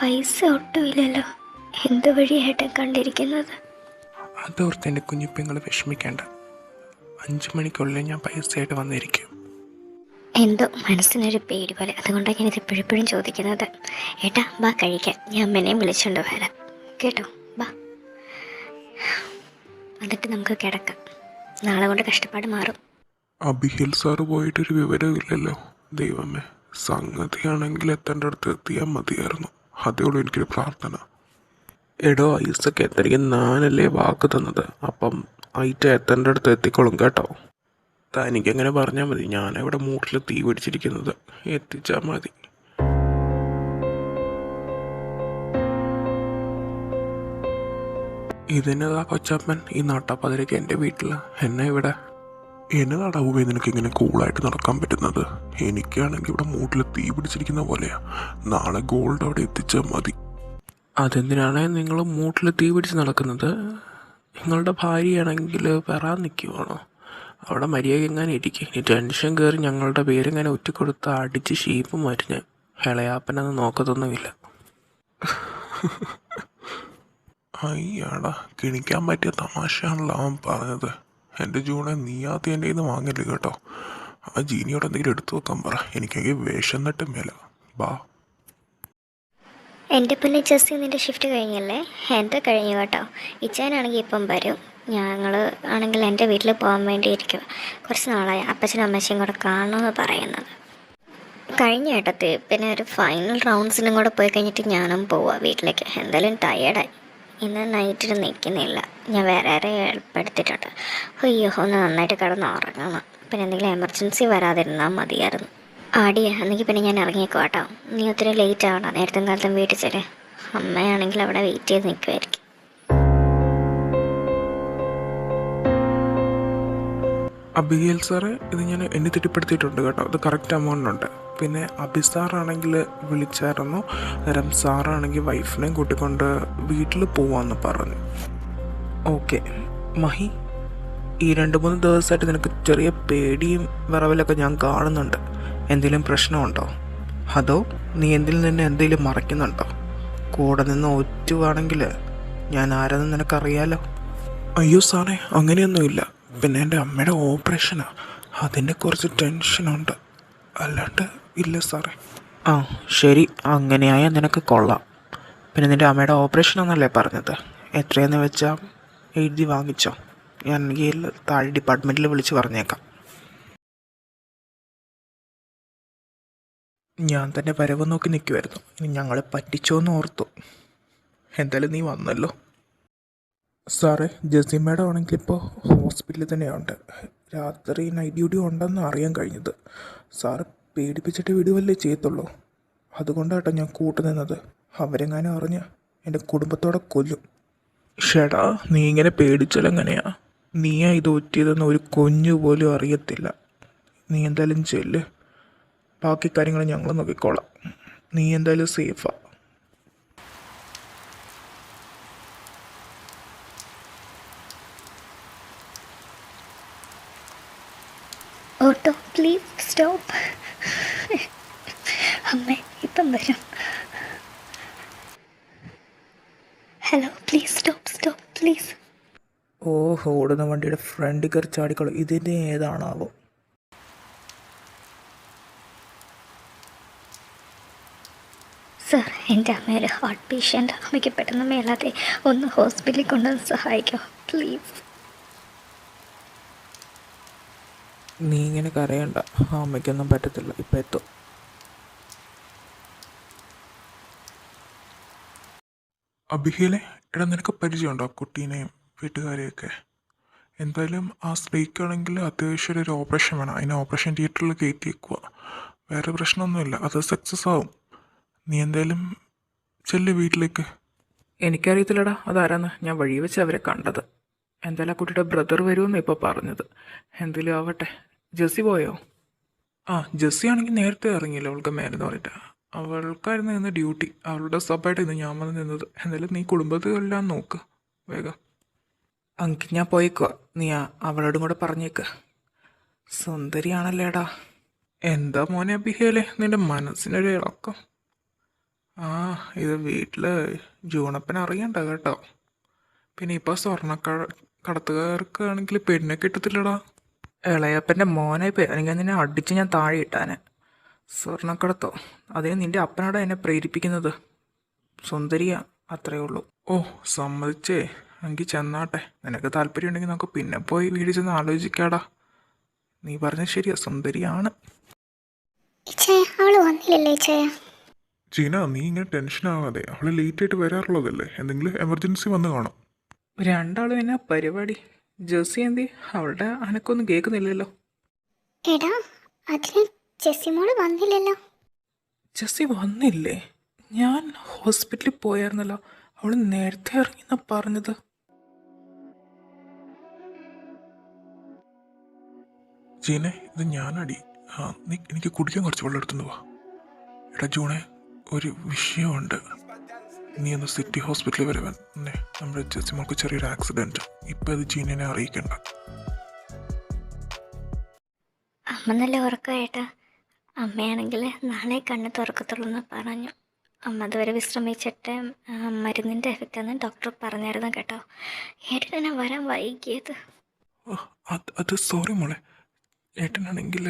പൈസ ഒട്ടുമില്ലല്ലോ. എന്ത് വഴിയായിട്ട് കണ്ടിരിക്കുന്നത്? അതോർത്ത് എൻ്റെ കുഞ്ഞിപ്പെങ്ങൾ വിഷമിക്കേണ്ട. 5 മണിക്കുള്ളിൽ ഞാൻ പൈസയായിട്ട് വന്നിരിക്കും. എന്തോ മനസ്സിനൊരു പേടി പോലെ, അതുകൊണ്ടാണ് ഞാനിത് എപ്പോഴെപ്പോഴും ചോദിക്കുന്നത്. ഏട്ടാ ബാ കഴിക്കാൻ, ഞാൻ അമ്മനെയും വിളിച്ചുകൊണ്ട് വരാം കേട്ടോ. ബാ, എന്നിട്ട് നമുക്ക് കിടക്കാം. നാളെ കൊണ്ട് കഷ്ടപ്പാട് മാറും. അബിഹിൽ സാറ് പോയിട്ടൊരു വിവരവും ഇല്ലല്ലോ. ദൈവമേ, സംഗതിയാണെങ്കിൽ എത്തേണ്ട അടുത്ത് എത്തിയാൽ മതിയായിരുന്നു. അതേ ഉള്ളൂ എനിക്കൊരു പ്രാർത്ഥന. എടോ ഐസൊക്കെ എത്തനിക്ക് ഞാനല്ലേ വാക്ക് തന്നത്. അപ്പം ഐറ്റ എത്തേണ്ട അടുത്ത് എത്തിക്കോളും കേട്ടോ. തനിക്കെങ്ങനെ പറഞ്ഞാൽ മതി. ഞാനിവിടെ മൂട്ടിൽ തീ പിടിച്ചിരിക്കുന്നത്. എത്തിച്ചാൽ മതി. ഇതിനതാ കൊച്ചപ്പൻ ഈ നട്ടപ്പതിരക്ക് എൻ്റെ വീട്ടിൽ എന്നെ ഇവിടെ എന്നതാടാ ഊവേ നിനക്കിങ്ങനെ കൂളായിട്ട് നടക്കാൻ പറ്റുന്നത്? എനിക്കാണെങ്കിൽ ഇവിടെ മൂട്ടിൽ തീ പിടിച്ചിരിക്കുന്ന പോലെയാ. നാളെ ഗോൾഡ് അവിടെ എത്തിച്ചാൽ മതി. അതെന്തിനാണ് നിങ്ങൾ മൂട്ടിൽ തീ പിടിച്ച് നടക്കുന്നത്? നിങ്ങളുടെ ഭാര്യയാണെങ്കിൽ വരാൻ നിൽക്കുവാണോ? അവിടെ മര്യാദ എങ്ങനെ ഇരിക്കും. ഇനി ടെൻഷൻ കയറി ഞങ്ങളുടെ പേരിങ്ങനെ ഒറ്റിക്കൊടുത്ത് അടിച്ച് ഷീപ്പ് മരുന്ന് ഇളയാപ്പനത് നോക്കത്തൊന്നുമില്ല. അയ്യാടാ, കിണിക്കാൻ പറ്റിയ തമാശയാണല്ലോ അവൻ പറഞ്ഞത്. എൻ്റെ ജൂണെ നീ ആദ്യം എൻ്റെ ഇത് വാങ്ങില്ല കേട്ടോ. ആ ജീനിയോട് എന്തെങ്കിലും എടുത്തു വെക്കാൻ പറ. എനിക്കെങ്കിൽ വേഷം നട്ടും മേല. ബാ. എൻ്റെ പിന്നെ ജസ്റ്റ് നിൻ്റെ ഷിഫ്റ്റ് കഴിഞ്ഞല്ലേ? എൻ്റെ കഴിഞ്ഞു കേട്ടോ. ഇച്ചാനാണെങ്കിൽ ഇപ്പം വരും. ഞങ്ങൾ ആണെങ്കിൽ എൻ്റെ വീട്ടിൽ പോകാൻ വേണ്ടിയിരിക്കും. കുറച്ച് നാളായി അപ്പച്ചനും അമ്മച്ചയും കൂടെ കാണണമെന്ന് പറയുന്നത്. കഴിഞ്ഞ ഏട്ടത്തി പിന്നെ ഒരു ഫൈനൽ റൗണ്ട്സിനും കൂടെ പോയി കഴിഞ്ഞിട്ട് ഞാനും പോവാം വീട്ടിലേക്ക്. എന്തായാലും ടയേർഡായി. ഇന്ന് നൈറ്റിൽ നിൽക്കുന്നില്ല. ഞാൻ വേറെ ആരെയും ഏർപ്പെടുത്തിയിട്ടുണ്ട്. അയ്യോ, ഒന്ന് നന്നായിട്ട് കിടന്ന് ഉറങ്ങണം. പിന്നെ എന്തെങ്കിലും എമർജൻസി വരാതിരുന്നാൽ മതിയായിരുന്നു. ആടിയാ എന്നെങ്കിൽ പിന്നെ ഞാൻ ഇറങ്ങിയേക്കോ കേട്ടോ. നീ ഒത്തിരി ലേറ്റ് ആവണം. നേരത്തെ കാലത്തും വീട്ടിൽ ചെല്ലേ. അമ്മയാണെങ്കിൽ അവിടെ വെയിറ്റ് ചെയ്ത് നിൽക്കുമായിരിക്കും. അബിഗേൽ സാറ് ഇത് ഞാൻ എന്നെ തെറ്റിപ്പെടുത്തിയിട്ടുണ്ട് കേട്ടോ. ഇത് കറക്റ്റ് എമൗണ്ടുണ്ട്. പിന്നെ അബി സാറാണെങ്കിൽ വിളിച്ചായിരുന്നു. നേരം സാറാണെങ്കിൽ വൈഫിനെയും കൂട്ടിക്കൊണ്ട് വീട്ടിൽ പോവാമെന്ന് പറഞ്ഞു. ഓക്കെ മഹി, ഈ 2-3 ദിവസമായിട്ട് നിനക്ക് ചെറിയ പേടിയും വിറവലൊക്കെ ഞാൻ കാണുന്നുണ്ട്. എന്തെങ്കിലും പ്രശ്നമുണ്ടോ? അതോ നീ എന്തിൽ നിന്ന് എന്തെങ്കിലും മറയ്ക്കുന്നുണ്ടോ? കൂടെ നിന്ന് ഒറ്റുവാണെങ്കിൽ ഞാൻ ആരെന്ന് നിനക്കറിയാലോ. അയ്യോ സാറേ, അങ്ങനെയൊന്നുമില്ല. പിന്നെ എൻ്റെ അമ്മയുടെ ഓപ്പറേഷനാണ്, അതിൻ്റെ കുറച്ച് ടെൻഷനുണ്ട്. അല്ലാണ്ട് ഇല്ല സാറേ. ആ ശരി, അങ്ങനെയായാൽ നിനക്ക് കൊള്ളാം. പിന്നെ നിൻ്റെ അമ്മയുടെ ഓപ്പറേഷനാണെന്നല്ലേ പറഞ്ഞത്? എത്രയെന്ന് വെച്ചാൽ എഴുതി വാങ്ങിച്ചോ. ഞാൻ ഈ താഴെ ഡിപ്പാർട്ട്മെൻറ്റിൽ വിളിച്ച് പറഞ്ഞേക്കാം. ഞാൻ തന്നെ വരവ് നോക്കി നിൽക്കുമായിരുന്നു. ഇനി ഞങ്ങളെ പറ്റിച്ചോന്ന് ഓർത്തു. എന്തായാലും നീ വന്നല്ലോ. സാറേ, ജസി മാഡം ആണെങ്കിൽ ഇപ്പോൾ ഹോസ്പിറ്റലിൽ തന്നെയുണ്ട്. രാത്രി നൈറ്റ് ഡ്യൂട്ടി ഉണ്ടെന്ന് അറിയാൻ കഴിഞ്ഞത്. സാറ് പേടിപ്പിച്ചിട്ട് വിടുവല്ലേ ചെയ്യത്തുള്ളൂ. അതുകൊണ്ടാട്ടോ ഞാൻ കൂട്ടുനിന്നത്. അവരെങ്ങാനും അറിഞ്ഞ് എൻ്റെ കുടുംബത്തോടെ കൊല്ലും. ഷേടാ, നീ ഇങ്ങനെ പേടിച്ചാലെങ്ങനെയാ? നീയാ ഇത് ഒറ്റിയതെന്ന് ഒരു കുഞ്ഞു പോലും അറിയത്തില്ല. നീ എന്തായാലും ചെല്ല്. ബാക്കി കാര്യങ്ങൾ ഞങ്ങൾ നോക്കിക്കോളാം. നീ എന്തായാലും സേഫാ. Auto please stop. അമ്മേ ഇപ്പം വരും. Hello please stop please. ഓഹോ, ഓടുന്ന വണ്ടിയുടെ ഫ്രണ്ടിൽ കയറി ചാടിക്കോളൂ. ഇതിൻ്റെ ഏതാണാവോ? സാർ, എൻ്റെ അമ്മ ഒരു ഹാർട്ട് പേഷ്യൻ്റ്. അമ്മയ്ക്ക് പെട്ടെന്ന് മേലാതെ ഒന്ന് ഹോസ്പിറ്റലിൽ കൊണ്ടുവന്ന് സഹായിക്കോ പ്ലീസ്. നീ ഇങ്ങനെ കരയണ്ട. അമ്മയ്ക്കൊന്നും പറ്റത്തില്ല. ഇപ്പം എത്തും. അബിഹിലെ, എടാ നിനക്ക് പരിചയമുണ്ടോ കുട്ടീനെയും വീട്ടുകാരെയൊക്കെ? എന്തായാലും ആ സ്ത്രീക്കാണെങ്കിൽ അത്യാവശ്യം ഒരു ഓപ്പറേഷൻ വേണം. അതിന് ഓപ്പറേഷൻ തിയേറ്ററിൽ കയറ്റിയേക്കുക. വേറെ പ്രശ്നമൊന്നുമില്ല, അത് സക്സസ് ആവും. നീ എന്തായാലും ചെല്ല് വീട്ടിലേക്ക്. എനിക്കറിയത്തില്ലടാ അതാരാന്ന്. ഞാൻ വഴി വെച്ച് അവരെ കണ്ടത്. എന്തായാലും ആ കുട്ടിയുടെ ബ്രദർ വരുമെന്ന് ഇപ്പോൾ പറഞ്ഞത്. എന്തെങ്കിലും ആവട്ടെ. ജെസ്സി പോയോ? ആ, ജെസ്സി ആണെങ്കിൽ നേരത്തെ ഇറങ്ങിയില്ല. അവൾക്ക് മേലെന്ന് പറഞ്ഞിട്ട് അവൾക്കായിരുന്നു ഇന്ന് ഡ്യൂട്ടി. അവളുടെ സബായിട്ട് ഇന്ന് ഞാൻ വന്ന് നിന്നത്. എന്തായാലും നീ കുടുംബത്തിലെല്ലാം നോക്ക് വേഗം. അങ്കി ഞാൻ പോയിക്കോ. നീ അവളോടും കൂടെ പറഞ്ഞേക്ക്. സുന്ദരിയാണല്ലേടാ. എന്താ മോനെ അബിഹേലെ, നിന്റെ മനസ്സിനൊരു ഇളക്കം? ആ ഇത് വീട്ടിൽ ജൂണപ്പൻ അറിയണ്ട കേട്ടോ. പിന്നെ ഇപ്പോൾ കടത്തുകാർക്കാണെങ്കിൽ പെണ്ണെ കിട്ടത്തില്ലടാ. ഇളയപ്പൻ്റെ മോനെ എനിക്ക് നിന്നെ അടിച്ച് ഞാൻ താഴെ ഇട്ടാനെ. സ്വർണ്ണക്കടത്തോ? അതിന് നിൻ്റെ അപ്പനാടാ എന്നെ പ്രേരിപ്പിക്കുന്നത്. സുന്ദരിയാ, അത്രയേ ഉള്ളൂ. ഓ സമ്മതിച്ചേ, എങ്കിൽ ചെന്നാട്ടെ. നിനക്ക് താല്പര്യം ഉണ്ടെങ്കിൽ നമുക്ക് പിന്നെ പോയി വീട്ടിൽ ചെന്ന് ആലോചിക്കാടാ. നീ പറഞ്ഞത് ശരിയാ, സുന്ദരിയാണ്. ഇച്ചയ അവള് വന്നില്ലല്ലേ ഇച്ചയ? ജീന, നീ ഇങ്ങനെ ടെൻഷൻ ആവാതെ. അവള് ലേറ്റ് ആയിട്ട് വരാറുള്ളതല്ലേ, എന്തെങ്കിലും എമർജൻസി വന്ന് കാണും. രണ്ടാളും എന്നാ പരിപാടി? ജെസ്സി എന്തി? അവളുടെ അനക്കൊന്നും കേൾക്കുന്നില്ലല്ലോ. എടാ, അതിന് ജെസ്സിമോള് വന്നില്ലല്ലോ. ജെസ്സി വന്നില്ലേ? ഞാൻ ഹോസ്പിറ്റലിൽ പോയായിരുന്നല്ലോ. അവൾ നേരത്തെ ഇറങ്ങിയെന്നാ പറഞ്ഞത്. ജീനെ, ഇത് ഞാനടി. നീ എനിക്ക് കുടിക്കാൻ കുറച്ച് വെള്ളം എടുത്തുകൊണ്ട് വാ. എടാ ജൂണെ, ഒരു വിഷയമുണ്ട്. നീ ഒന്ന് സിറ്റി ഹോസ്പിറ്റലിൽ വരെ വന്നേ. നമ്മുടെ ജെസ്സിമോൾക്ക് ചെറിയൊരു ആക്സിഡൻറ്റ്. ഇപ്പം അത് ജീനെ അറിയിക്കണ്ട. അമ്മ നല്ല ഉറക്കമായിട്ടാ. അമ്മയാണെങ്കിൽ നാളെ കണ്ണ് തുറക്കത്തുള്ളൂ എന്ന് പറഞ്ഞു. അമ്മ അതുവരെ വിശ്രമിച്ചിട്ട് മരുന്നിൻ്റെ എഫക്റ്റാന്ന് ഡോക്ടർ പറഞ്ഞായിരുന്നു കേട്ടോ. ഏട്ടനെ വരാൻ വൈകിയത്. അത് സോറി മോളെ. ഏട്ടനാണെങ്കിൽ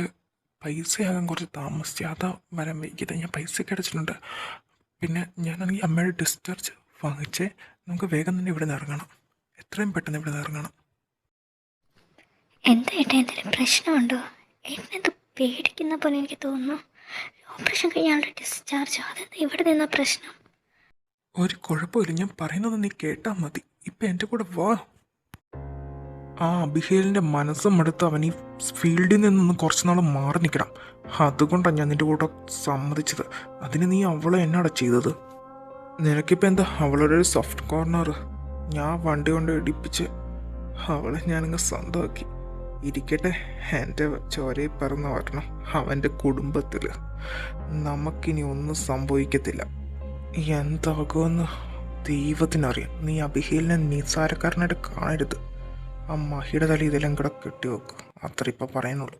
പൈസയാകാൻ കുറച്ച് താമസിച്ച്, അതാ വരാൻ വൈകിയത്. ഞാൻ പൈസയൊക്കെ അടച്ചിട്ടുണ്ട്. പിന്നെ ഞാനാണെങ്കിൽ അമ്മയുടെ ഡിസ്ചാർജ് വാങ്ങിച്ചേ. നമുക്ക് വേഗം തന്നെ ഇവിടെ നിന്ന് ഇറങ്ങണം. എത്രയും പെട്ടെന്ന് ഇവിടെ നിന്ന് ഇറങ്ങണം. എന്താ ഏട്ടാ, എന്തെങ്കിലും പ്രശ്നമുണ്ടോ? ഏട്ടനെന്ത് പേടിക്കുന്ന പോലെ എനിക്ക് തോന്നുന്നു. ഓപ്പറേഷൻ കഴിഞ്ഞാളുടെ ഡിസ്ചാർജ്, അതെന്താ ഇവിടെ നിന്ന പ്രശ്നം? ഒരു കുഴപ്പമില്ല, ഞാൻ പറയുന്നത് നീ കേട്ടാൽ മതി. ഇപ്പം എൻ്റെ കൂടെ വാ. ആ അബിഹേലിൻ്റെ മനസ്സും എടുത്ത് അവൻ ഈ ഫീൽഡിൽ നിന്നൊന്ന് കുറച്ച് നാൾ മാറി നിൽക്കണം. അതുകൊണ്ടാണ് ഞാൻ നിൻ്റെ കൂടെ സമ്മതിച്ചത്. അതിന് നീ അവളെ എന്നാടാ ചെയ്തത്? നിനക്കിപ്പോൾ എന്താ അവളൊരു സോഫ്റ്റ് കോർണർ? ഞാൻ വണ്ടി കൊണ്ട് ഇടിപ്പിച്ച് അവളെ ഞാനിങ്ങ് സ്വന്തമാക്കി. ഇരിക്കട്ടെ, എൻ്റെ ചോരയിൽ പറന്ന് വരണം അവൻ്റെ കുടുംബത്തിൽ. നമുക്കിനി ഒന്നും സംഭവിക്കത്തില്ല. എന്താകുമെന്ന് ദൈവത്തിനറിയാം. നീ അബിഹേലിനെ നിസ്സാരക്കാരനായിട്ട് കാണരുത്. ആ മഹിയുടെ തല ഇതെല്ലാം കൂടെ കെട്ടി വെക്കും. അത്ര ഇപ്പം പറയാനുള്ളൂ.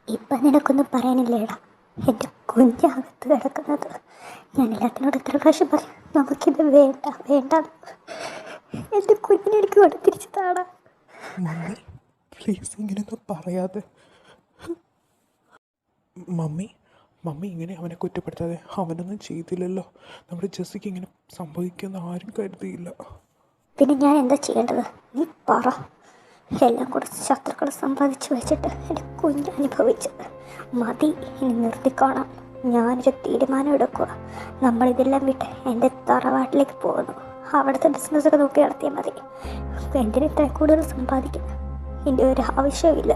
ഇപ്പം നിനക്കൊന്നും പറയാനില്ലേടാ. എൻ്റെ കുഞ്ഞകത്ത് കിടക്കുന്നത്. ഞാൻ എല്ലാത്തിനോട് എത്ര പ്രാവശ്യം പറയും, നമുക്കിത് വേണ്ട വേണ്ട. എൻ്റെ കുഞ്ഞിനെ എനിക്ക് കൊണ്ട് തിരിച്ചു താടാ. മമ്മി പ്ലീസ് ഇങ്ങനെയൊന്നും പറയാതെ. മമ്മി ഇങ്ങനെ അവനെ കുറ്റപ്പെടുത്താതെ. അവനൊന്നും ചെയ്തില്ലല്ലോ. നമ്മുടെ ജെസ്സിക്ക് ഇങ്ങനെ സംഭവിക്കുമെന്ന് ആരും കരുതിയില്ല. പിന്നെ ഞാൻ എന്താ ചെയ്യേണ്ടത്? നീ പറ. എല്ലാം കൂടെ ശത്രുക്കളെ സമ്പാദിച്ചു വെച്ചിട്ട് എൻ്റെ കുഞ്ഞ് അനുഭവിച്ചത് മതി. ഇനി നിർത്തിക്കോണം. ഞാനൊരു തീരുമാനം എടുക്കുക. നമ്മളിതെല്ലാം വിട്ട് എൻ്റെ തറവാട്ടിലേക്ക് പോകുന്നു. അവിടുത്തെ ബിസിനസ്സൊക്കെ നോക്കി നടത്തിയാൽ മതി. എന്തിന് ഇത്ര കൂടുതൽ സമ്പാദിക്കണം? എൻ്റെ ഒരു ആവശ്യമില്ല.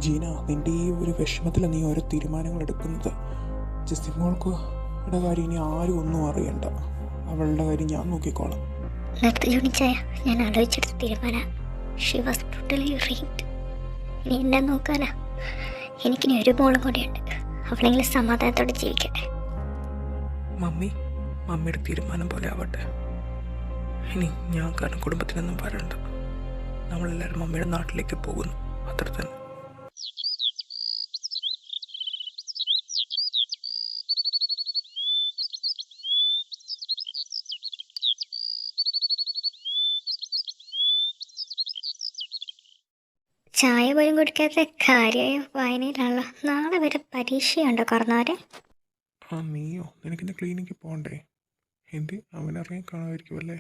ജീന, നിൻ്റെ ഈ ഒരു വിഷമത്തിൽ നീ ഓരോ തീരുമാനങ്ങൾ എടുക്കുന്നത്. ജെസ്സിമോൾക്ക് കാര്യം ഇനി ആരും ഒന്നും അറിയണ്ട. അവളുടെ കാര്യം ഞാൻ നോക്കിക്കോളാം. നിർത്തി ജോണിച്ചായ, ഞാൻ ആലോചിച്ചെടുത്ത തീരുമാനം. She was totally right. ഇനി എന്നെ നോക്കാനാ? എനിക്കിനി ഒരു മോളും കൂടിയുണ്ട്. അവളെങ്കിലും സമാധാനത്തോടെ ജീവിക്കട്ടെ. മമ്മിയുടെ തീരുമാനം പോലെ ആവട്ടെ. ഇനി ഞാൻ കാരണം കുടുംബത്തിനൊന്നും വരണ്ട. നമ്മളെല്ലാവരും മമ്മിയുടെ നാട്ടിലേക്ക് പോകുന്നു, അത്ര തന്നെ. ചായ പോലും കുടിക്കാത്ത കാര്യമായ വായനയിലാണല്ലോ. നാളെ വരെ പരീക്ഷയുണ്ടോ കറന്നവരെ? നീയോ? നിനക്കിന്ന് ക്ലിനിക്കിൽ പോകണ്ടേ? എന്ത് അവനിറങ്ങി കാണുമായിരിക്കുമല്ലേ?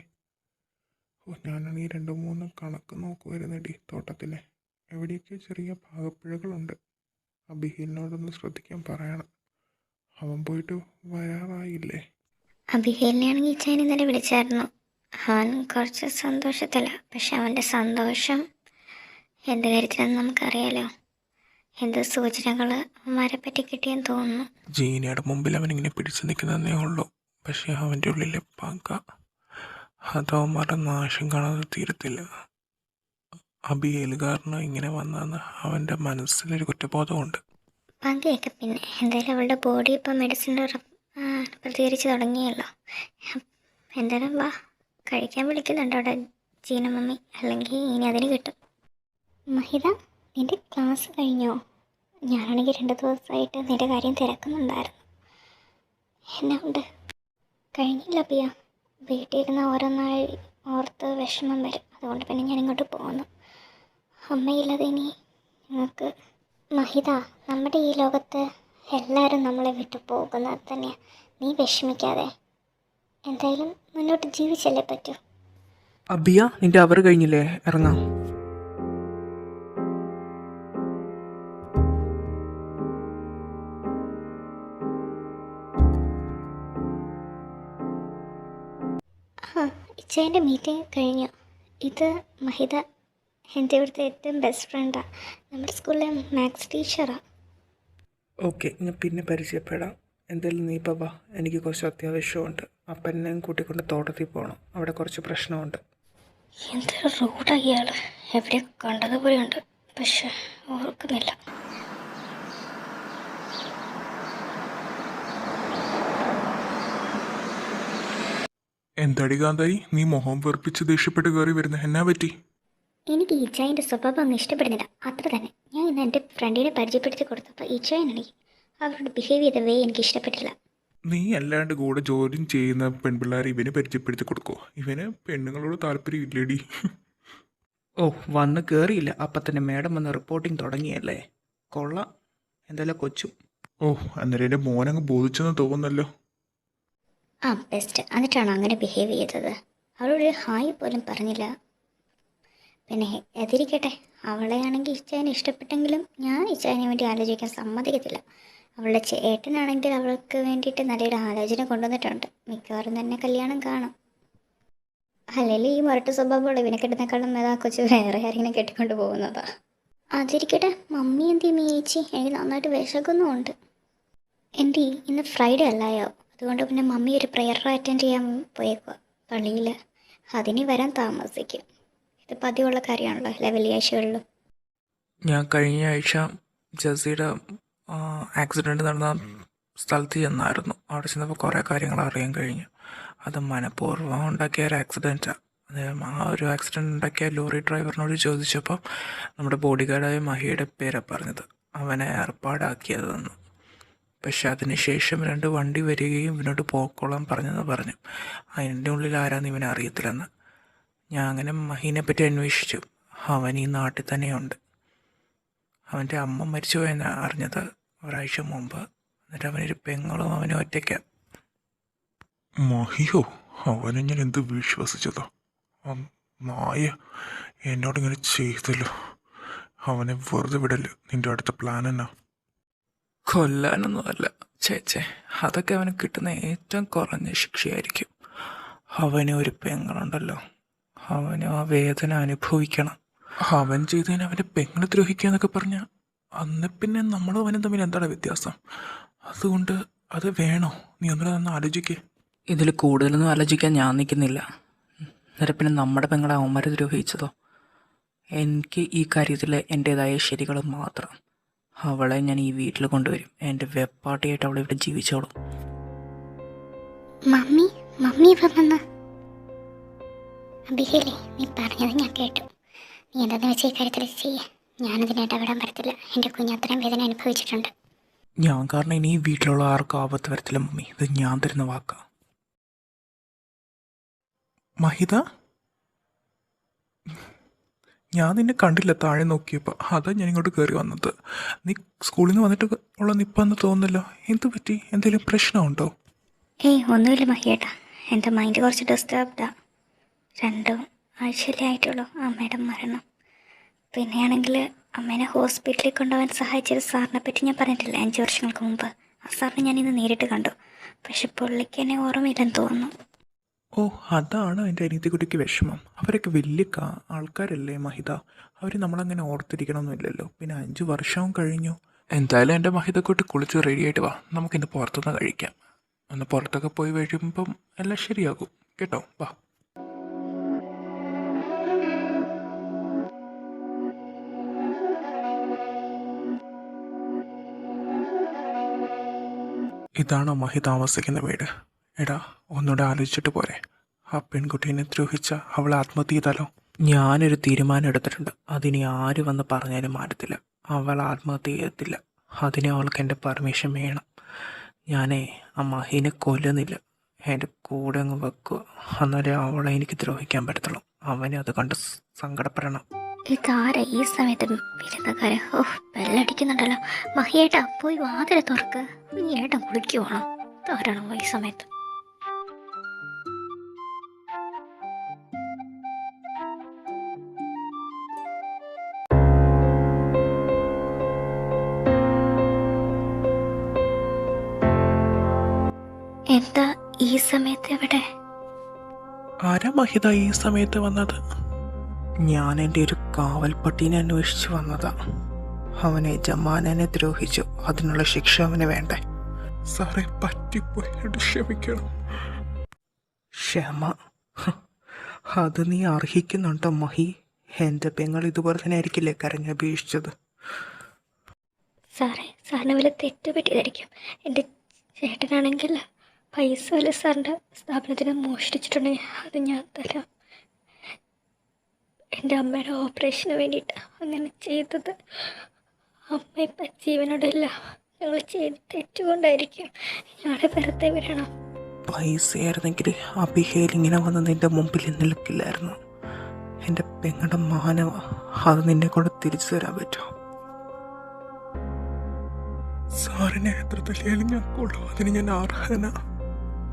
ഞാനാണെങ്കിൽ 2-3 കണക്ക് നോക്കുമായിരുന്നടി തോട്ടത്തിലെ. എവിടെയൊക്കെ ചെറിയ പാകപ്പിഴകളുണ്ട്. അബിഹീലിനോടൊന്ന് ശ്രദ്ധിക്കാൻ പറയണം. അവൻ പോയിട്ട് വരാറായില്ലേ? അബിഹേലിനെയാണെങ്കിൽ ചാൻ ഇന്നലെ വിളിച്ചായിരുന്നു. അവൻ കുറച്ച് സന്തോഷത്തില്ല. പക്ഷെ അവൻ്റെ സന്തോഷം എന്ത് കാര്യത്തിലെന്ന് നമുക്കറിയാലോ. എന്ത് സൂചനകൾ അവന്മാരെ പറ്റി കിട്ടിയെന്ന് തോന്നുന്നു. ജീനയുടെ മുമ്പിൽ അവനിങ്ങനെ പിടിച്ചു നിൽക്കുന്നതേ ഉള്ളൂ. പക്ഷെ അവൻ്റെ ഉള്ളിലെ പക അതവന്മാരുടെ നാശം കാണാതെ തീരത്തില്ല. അബിയേൽ കാരണം ഇങ്ങനെ വന്നതെന്ന് അവൻ്റെ മനസ്സിലൊരു കുറ്റബോധമുണ്ട്. പങ്കയൊക്കെ പിന്നെ എന്തായാലും അവളുടെ ബോഡി ഇപ്പം മെഡിസിൻ്റെ പ്രതികരിച്ച് തുടങ്ങിയല്ലോ. എന്തായാലും വാ, കഴിക്കാൻ വിളിക്കുന്നുണ്ട് അവിടെ ജീന മമ്മി. അല്ലെങ്കിൽ ഇനി അതിന് കിട്ടും. മഹിത, നിൻ്റെ ക്ലാസ് കഴിഞ്ഞോ? ഞാനാണെങ്കിൽ 2 ദിവസമായിട്ട് നിൻ്റെ കാര്യം തിരക്കുന്നുണ്ടായിരുന്നു. എന്നാ ഉണ്ട്? കഴിഞ്ഞില്ല പിയ. വീട്ടിലിരുന്ന് ഓരോന്നായി ഓർത്ത് വിഷമം വരും. അതുകൊണ്ട് പിന്നെ ഞാൻ ഇങ്ങോട്ട് പോകുന്നു. അമ്മയില്ലാതെ ഇനി നിങ്ങൾക്ക് മഹിത, നമ്മുടെ ഈ ലോകത്ത് എല്ലാവരും നമ്മളെ വിട്ടു പോകുന്നത് തന്നെയാണ്. നീ വിഷമിക്കാതെ, എന്തായാലും മുന്നോട്ട് ജീവിച്ചല്ലേ പറ്റൂ. അബിയ, നിന്റെ അവർ കഴിഞ്ഞില്ലേ? ഇറങ്ങാം. ആ, ഇച്ചേൻ്റെ മീറ്റിംഗ് കഴിഞ്ഞു. ഇത് മഹിത, എൻ്റെ ഇവിടുത്തെ ഏറ്റവും ബെസ്റ്റ് ഫ്രണ്ടാണ്. നമ്മുടെ സ്കൂളിലെ മാത്സ് ടീച്ചറാണ്. ഓക്കെ, ഞാൻ പിന്നെ പരിചയപ്പെടാം. എന്തായാലും നീ ഇപ്പോൾ വാ, എനിക്ക് കുറച്ച് അത്യാവശ്യമുണ്ട്. അപ്പനെയും കൂട്ടിക്കൊണ്ട് തോട്ടത്തിൽ പോകണം, അവിടെ കുറച്ച് പ്രശ്നമുണ്ട്. എന്തൊരു റൂഡാണ് ഇയാൾ. എവിടെയോ കണ്ടതുപോലെയുണ്ട്, പക്ഷെ ഓർക്കുന്നില്ല. എന്താടി കാന്തായി, നീ മുഖം വെറുപ്പിച്ച് ദേഷ്യപ്പെട്ട് കയറി വരുന്ന എന്നാ പറ്റി? എനിക്ക് ഈച്ചായൻ്റെ സ്വഭാവം അങ്ങ് ഇഷ്ടപ്പെടുന്നില്ല, അത്ര തന്നെ. ഞാൻ ഇന്ന് എൻ്റെ ഫ്രണ്ടിനെ പരിചയപ്പെടുത്തി കൊടുത്തപ്പോൾ ഈച്ചായനാണെങ്കിൽ അവരോട് ബിഹേവ് ചെയ്ത വേ എനിക്ക് ഇഷ്ടപ്പെട്ടില്ല. നീ അല്ലാണ്ട് കൂടെ ജോലി ചെയ്യുന്ന പെൺപിള്ളേരെ ഇവന് പരിചയപ്പെടുത്തി കൊടുക്കോ? ഇവന് പെണ്ണുങ്ങളോട് താല്പര്യം ഇല്ലേടി. ഓ, വന്ന് കയറിയില്ല, അപ്പം തന്നെ മേഡം വന്ന് റിപ്പോർട്ടിങ് തുടങ്ങിയല്ലേ? കൊള്ളാം. എന്തായാലും കൊച്ചു. ഓ, അന്നേരം എൻ്റെ മോനങ്ങ് ബോധിച്ചെന്ന് തോന്നുന്നല്ലോ. ആ, ബെസ്റ്റ്. എന്നിട്ടാണോ അങ്ങനെ ബിഹേവ് ചെയ്തത്? അവളോട് ഹായ് പോലും പറഞ്ഞില്ല. പിന്നെ എതിരിക്കട്ടെ, അവളെയാണെങ്കിൽ ഇച്ചായനെ ഇഷ്ടപ്പെട്ടെങ്കിലും ഞാൻ ഇച്ചായനെ വേണ്ടി ആലോചിക്കാൻ സമ്മതിക്കത്തില്ല. അവളുടെ ചേട്ടനാണെങ്കിൽ അവൾക്ക് വേണ്ടിയിട്ട് നല്ലൊരു ആലോചന കൊണ്ടുവന്നിട്ടുണ്ട്. മിക്കവാറും തന്നെ കല്യാണം കാണാം. അല്ലെങ്കിൽ ഈ മുരട്ട് സ്വഭാവമുള്ള ഇവനെ കെട്ടുന്നേക്കാളും ആ കൊച്ചു വേറെ ആരെങ്കിലും കെട്ടിക്കൊണ്ട് പോകുന്നതാ. അതിരിക്കട്ടെ, മമ്മി എന്തി ചേച്ചി? എനിക്ക് നന്നായിട്ട് വിശക്കുന്നുമുണ്ട്. എൻ്റെ ഇന്ന് ഫ്രൈഡേ അല്ലായോ, അതുകൊണ്ട് പിന്നെ മമ്മി ഒരു പ്രെയർ അറ്റൻഡ് ചെയ്യാൻ പോയേക്കുക പള്ളിയിൽ. അതിന് വരാൻ താമസിക്കും. ഇത് പതിവുള്ള കാര്യമാണല്ലോ എല്ലാ വെള്ളിയാഴ്ചകളിലും. ഞാൻ കഴിഞ്ഞ ആഴ്ച ജസീയുടെ ആക്സിഡൻറ്റ് നടന്ന സ്ഥലത്ത് ചെന്നായിരുന്നു. അവിടെ ചെന്നപ്പോൾ കുറേ കാര്യങ്ങൾ അറിയാൻ കഴിഞ്ഞു. അത് മനഃപൂർവ്വം ഉണ്ടാക്കിയ ഒരു ആക്സിഡൻറ്റാണ്. ആ ഒരു ആക്സിഡൻറ്റ് ഉണ്ടാക്കിയ ലോറി ഡ്രൈവറിനോട് ചോദിച്ചപ്പോൾ നമ്മുടെ ബോഡി ഗാർഡായ മഹിയുടെ പേരാണ് പറഞ്ഞത്, അവനെ ഏർപ്പാടാക്കിയതെന്ന്. പക്ഷെ അതിനുശേഷം 2 വണ്ടി വരികയും ഇവനോട് പോക്കോളാൻ പറഞ്ഞെന്ന് പറഞ്ഞു. അതിൻ്റെ ഉള്ളിൽ ആരാന്ന് ഇവനെ അറിയത്തില്ലെന്ന്. ഞാൻ അങ്ങനെ മഹീനെ പറ്റി അന്വേഷിച്ചു. അവൻ ഈ നാട്ടിൽ തന്നെയുണ്ട്. അവൻ്റെ അമ്മ മരിച്ചു പോയെന്ന് അറിഞ്ഞത് ഒരാഴ്ച മുമ്പ്. എന്നിട്ട് അവനൊരു പെങ്ങളും അവനും ഒറ്റയ്ക്കാണ്. മഹിയോ, അവനെ ഞാൻ എന്ത് വിശ്വസിച്ചതോ? ആ നായ എന്നോടിങ്ങനെ ചെയ്തല്ലോ. അവനെ വെറുതെ വിടല്. നിന്റെ അടുത്ത പ്ലാൻ എന്നാ? കൊല്ലാനൊന്നുമല്ല ചേച്ചേ, അതൊക്കെ അവന് കിട്ടുന്ന ഏറ്റവും കുറഞ്ഞ ശിക്ഷയായിരിക്കും. അവന് ഒരു പെങ്ങളുണ്ടല്ലോ, അവന് ആ വേദന അനുഭവിക്കണം. അവൻ ചെയ്തതിന് അവൻ്റെ പെങ്ങളെ ദ്രോഹിക്കുക എന്നൊക്കെ പറഞ്ഞ അന്ന് പിന്നെ നമ്മളും അവനും തമ്മിൽ എന്താണ് വ്യത്യാസം? അതുകൊണ്ട് അത് വേണോ? നീ ഒന്നുകൂടെ ആലോചിക്കേ. ഇതിൽ കൂടുതലൊന്നും ആലോചിക്കാൻ ഞാൻ നിൽക്കുന്നില്ല. എന്നിട്ട് പിന്നെ നമ്മുടെ പെങ്ങളെ അവന്മാരെ ദ്രോഹിച്ചതോ? എനിക്ക് ഈ കാര്യത്തിൽ എൻ്റേതായ ശരികൾ മാത്രം. അവളെ ഞാൻ ഈ വീട്ടിൽ കൊണ്ടുവരും. എൻ്റെ വെപ്പാട്ടിയായിട്ട് അവളെ ഇവിടെ ജീവിച്ചോളും. മമ്മി വന്നെന്ന് അബിഹേലേ, നീ പറഞ്ഞത് ഞാൻ കേട്ടു. നീ എന്താണെന്ന് വെച്ചാൽ ഈ കാര്യത്തിൽ ചെയ്യേ. ഞാനതിനായിട്ട് അവിടെ വരത്തില്ല. എൻ്റെ കുഞ്ഞത്രയും വേദന അനുഭവിച്ചിട്ടുണ്ട്. ഞാൻ കാരണം ഇനി ഈ വീട്ടിലുള്ള ആർക്കും ആപത്ത് വരത്തില്ല മമ്മി. ഇത് ഞാൻ തരുന്ന വാക്കാ. മഹിത, ഞാൻ നിന്നെ കണ്ടില്ല താഴെ നോക്കിയപ്പോൾ. അതാ ഞാൻ ഇങ്ങോട്ട് കയറി വന്നത്. നീ സ്കൂളിൽ നിന്ന് വന്നിട്ട് ഉള്ള നിപ്പാന്ന് തോന്നുന്നല്ലോ. എന്ത് പറ്റി? എന്തെങ്കിലും പ്രശ്നമുണ്ടോ? ഏയ്, ഒന്നുമില്ല മഹിയേട്ടാ. എൻ്റെ മൈൻഡ് കുറച്ച് ഡിസ്റ്റർബ്ഡാണ്. 2 ആഴ്ചയിലേ ആയിട്ടുള്ളൂ അമ്മയുടെ മരണം. പിന്നെയാണെങ്കിൽ അമ്മേനെ ഹോസ്പിറ്റലിൽ കൊണ്ടുപോകാൻ സഹായിച്ചൊരു സാറിനെ പറ്റി ഞാൻ പറഞ്ഞിട്ടില്ല 5 വർഷങ്ങൾക്ക് മുമ്പ്. ആ സാറിനെ ഞാനിന്ന് നേരിട്ട് കണ്ടു. പക്ഷെ പുള്ളിക്ക് എന്നെ ഓർമ്മയില്ലെന്ന് തോന്നുന്നു. ഓ, അതാണ് എൻ്റെ അനിയത്തിക്കുട്ടിക്ക് വിഷമം. അവരൊക്കെ വലിയ ആൾക്കാരല്ലേ മഹിത. അവർ നമ്മളങ്ങനെ ഓർത്തിരിക്കണമെന്നില്ലല്ലോ. പിന്നെ 5 വർഷവും കഴിഞ്ഞു. എന്തായാലും എൻ്റെ മഹിതക്കുട്ടി കുളിച്ച് റെഡിയായിട്ട് വാ, നമുക്കിന്ന് പുറത്തുനിന്ന് കഴിക്കാം. ഒന്ന് പുറത്തൊക്കെ പോയി കഴിയുമ്പം എല്ലാം ശരിയാകും കേട്ടോ. വാ. ഇതാണോ മഹി താമസിക്കുന്ന വീട്? എടാ, ഒന്നുകൂടെ ആലോചിച്ചിട്ട് പോരെ. ആ പെൺകുട്ടീനെ ദ്രോഹിച്ച അവൾ ആത്മഹത്യ ചെയ്താലോ? ഞാനൊരു തീരുമാനം എടുത്തിട്ടുണ്ട്. അതിനി ആര് വന്ന് പറഞ്ഞാലും മാറ്റത്തില്ല. അവൾ ആത്മഹത്യ ചെയ്യത്തില്ല. അതിന് അവൾക്ക് എൻ്റെ പെർമിഷൻ വേണം. ഞാനേ ആ മഹീനെ കൊല്ലുന്നില്ല. എൻ്റെ കൂടെ അങ്ങ് വെക്കുക. എന്നാലേ അവളെ എനിക്ക് ദ്രോഹിക്കാൻ പറ്റത്തുള്ളൂ. അവനെ അത് കണ്ട് സങ്കടപ്പെടണം. ഇതാരാ ഈ സമയത്ത് വിരുന്നക്കാരൻ? ഓ, ബെല്ലടിക്കുന്നുണ്ടല്ലോ. മഹിയേട്ടാ, പോയി വാതിൽ തുറക്ക്. നീ ഏട്ടൻ കുളിക്കുവാണോ? ഇതാരാണോ ഈ സമയത്ത്? എന്താ ഈ സമയത്ത് എവിടെ? ആരാ മഹിത ഈ സമയത്ത് വന്നത്? ഞാൻ എൻ്റെ ഒരു കാവൽപ്പട്ടീനെ അന്വേഷിച്ച് വന്നതാ. അവനെ ജമാനെ ദ്രോഹിച്ചു. അതിനുള്ള ശിക്ഷ അവന് വേണ്ടേ? സാറേ, പറ്റിപ്പോയിട്ട് ക്ഷമിക്കണം. ക്ഷമ? അത് നീ അർഹിക്കുന്നുണ്ടോ മഹി? എൻ്റെ പെങ്ങൾ ഇതുപോലെ തന്നെ ആയിരിക്കില്ലേ കരഞ്ഞപേക്ഷിച്ചത്? സാറിന് വല്ല തെറ്റ് പറ്റിയതായിരിക്കും. എൻ്റെ ചേട്ടനാണെങ്കിൽ പൈസ വല്ല സാറിൻ്റെ സ്ഥാപനത്തിന് മോഷ്ടിച്ചിട്ടുണ്ടെങ്കിൽ അത് ഞാൻ തരാം. എൻ്റെ അമ്മയുടെ ഓപ്പറേഷന് വേണ്ടിയിട്ട് അങ്ങനെ ചെയ്തത്. അമ്മ ഇപ്പം ജീവനോടില്ല. ഞങ്ങൾ ചെയ്ത് തെറ്റുകൊണ്ടായിരിക്കും. ഞങ്ങളെ വെറുതെ വിടണം. പൈസയായിരുന്നെങ്കിൽ അബിഹേൽ ഇങ്ങനെ വന്ന് നിൻ്റെ മുമ്പിൽ നിൽക്കില്ലായിരുന്നു. എൻ്റെ പെങ്ങളുടെ മാനവ, അത് നിന്നെ കൊണ്ട് തിരിച്ചു തരാൻ പറ്റുമോ? സാറിനെ എത്ര തല്ലിയാലും ഞാൻ കൊള്ളും. അതിന് ഞാൻ അർഹന.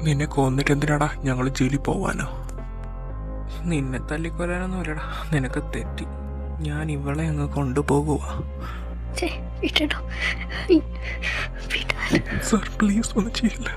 നിന്നെ കൊന്നിട്ട് എന്തിനാടാ ഞങ്ങൾ ജയിലിൽ പോവാനോ? നിന്നെ തല്ലിക്കൊല്ലാനൊന്നുമില്ലടാ, നിനക്ക് തെറ്റി. ഞാൻ ഇവളെ അങ്ങ് കൊണ്ടുപോകുക. വിടണോ? സാർ പ്ലീസ് ഒന്നും ചെയ്യില്ല.